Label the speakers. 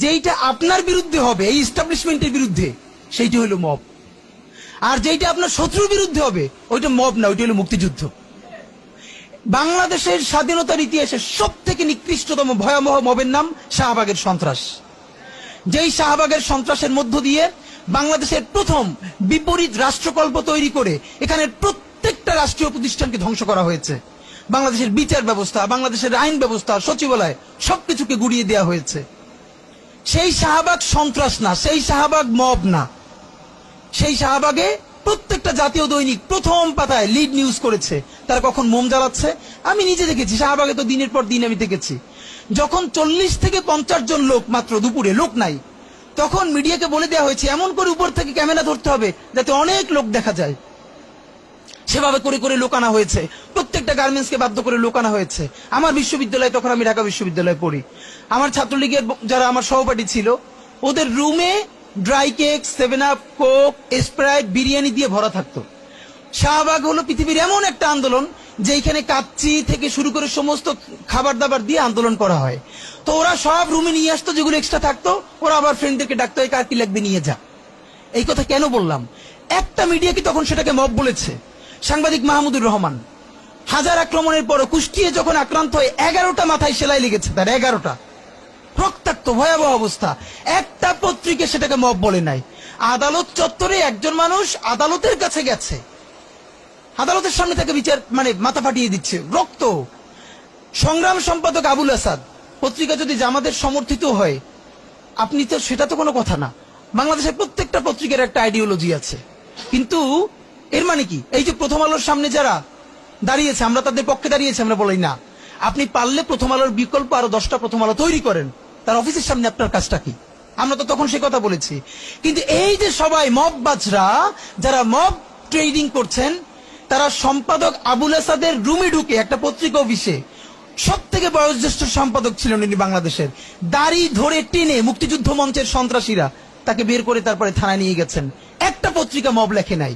Speaker 1: যেইটা আপনার বিরুদ্ধে হবে, এই এস্টাবলিশমেন্টের বিরুদ্ধে, সেইটা হলো মব। আর যেইটা আপনার শত্রুর বিরুদ্ধে হবে, ওইটা মব না, ওইটা হলো মুক্তিযুদ্ধ। বাংলাদেশের স্বাধীনতার ইতিহাসে সব থেকে নিকৃষ্টতম ভয়াবহ মবের নাম শাহবাগের সন্ত্রাস। যেই শাহবাগের সন্ত্রাসের মধ্য দিয়ে বাংলাদেশের প্রথম বিপরীত রাষ্ট্রকল্প তৈরি করে এখানে প্রত্যেকটা রাষ্ট্রীয় প্রতিষ্ঠানকে ধ্বংস করা হয়েছে। বাংলাদেশের বিচার ব্যবস্থা, বাংলাদেশের আইন ব্যবস্থা, সচিবালয় সবকিছুকে গুড়িয়ে দেওয়া হয়েছে। সেই শাহবাগ সন্ত্রাস না, সেই শাহবাগ মব না। সেই শাহবাগে প্রত্যেকটা জাতীয় দৈনিক প্রথম পাতায় লিড নিউজ করেছে তারা কখন মোম জ্বালাচ্ছে। আমি নিজে দেখেছি, শাহবাগে তো দিনের পর দিন আমি দেখেছি। যখন 40 থেকে 50 জন লোক মাত্র, দুপুরে লোক নাই, তখন মিডিয়াকে বলে দেওয়া হয়েছে এমন করে উপর থেকে ক্যামেরা ধরতে হবে যাতে অনেক লোক দেখা যায়। সেভাবে করে করে লোক আনা হয়েছে, প্রত্যেকটা গার্মেন্টসকে বাধ্য করে লোক আনা হয়েছে। আমার বিশ্ববিদ্যালয়ে, তখন আমি ঢাকা বিশ্ববিদ্যালয়ে পড়ি, আমার ছাত্রলীগের যারা আমার সহপাঠী ছিল, ওদের রুমে dry cake, 7 up, Coke, Sprite, biryani দিয়ে ভরা থাকতো। শাহবাগ হলো পৃথিবীর এমন একটা আন্দোলন যেখানে কাচ্চি থেকে শুরু করে সমস্ত খাবার দাবার দিয়ে আন্দোলন করা হয়। তো ওরা সব রুমে নিয়ে আসতো, যেগুলো এক্সট্রা থাকতো ওরা আবার ফ্রেন্ডদেরকে ডাকতো, কার কি লাগবে নিয়ে যা। এই কথা কেন বললাম? একটা মিডিয়া কি তখন সেটাকে মব বলেছে? সাংবাদিক মাহমুদুর রহমান হাজার আক্রমণের পর কুষ্টিয়ে যখন আক্রান্ত হয়ে 11টা মাথায় সেলাই লেগেছে, তার 11টা রক্তাক্ত ভয়াবহ অবস্থা, একটা পত্রিকা সেটাকে মব বলে নাই। আদালত চত্বরে একজন মানুষ আদালতের কাছে গেছে, আদালতের সামনে তাকে বিচার মাথা ফাটিয়ে দিচ্ছে, রক্ত। সংগ্রাম সম্পাদক আবুল আসাদ, পত্রিকা যদি জামাতের সমর্থিত হয় আপনি তো, সেটা তো কোনো কথা না। বাংলাদেশের প্রত্যেকটা পত্রিকার একটা আইডিওলজি আছে, কিন্তু এর মানে কি? এই যে প্রথম আলোর সামনে যারা দাঁড়িয়েছে, আমরা তাদের পক্ষে দাঁড়িয়েছি, আমরা বলি না। আপনি পারলে প্রথম আলোর বিকল্প আরো 10টা প্রথম আলো তৈরি করেন, তার অফিসের সামনে আপনার কাজটা কি? আমরা তো তখন সে কথা বলেছি। কিন্তু এই যে সবাই মব বাজরা, যারা মব ট্রেডিং করছেন, তারা সম্পাদক আবুল আসাদের রুমে ঢুকে একটা পত্রিকা অফিসে, সব থেকে বয়োজ্যেষ্ঠ সম্পাদক ছিলেন উনি বাংলাদেশের, দাড়ি ধরে টেনে মুক্তিযুদ্ধ মঞ্চের সন্ত্রাসীরা তাকে বের করে তারপরে থানায় নিয়ে গেছেন। একটা পত্রিকা মব লেখে নাই।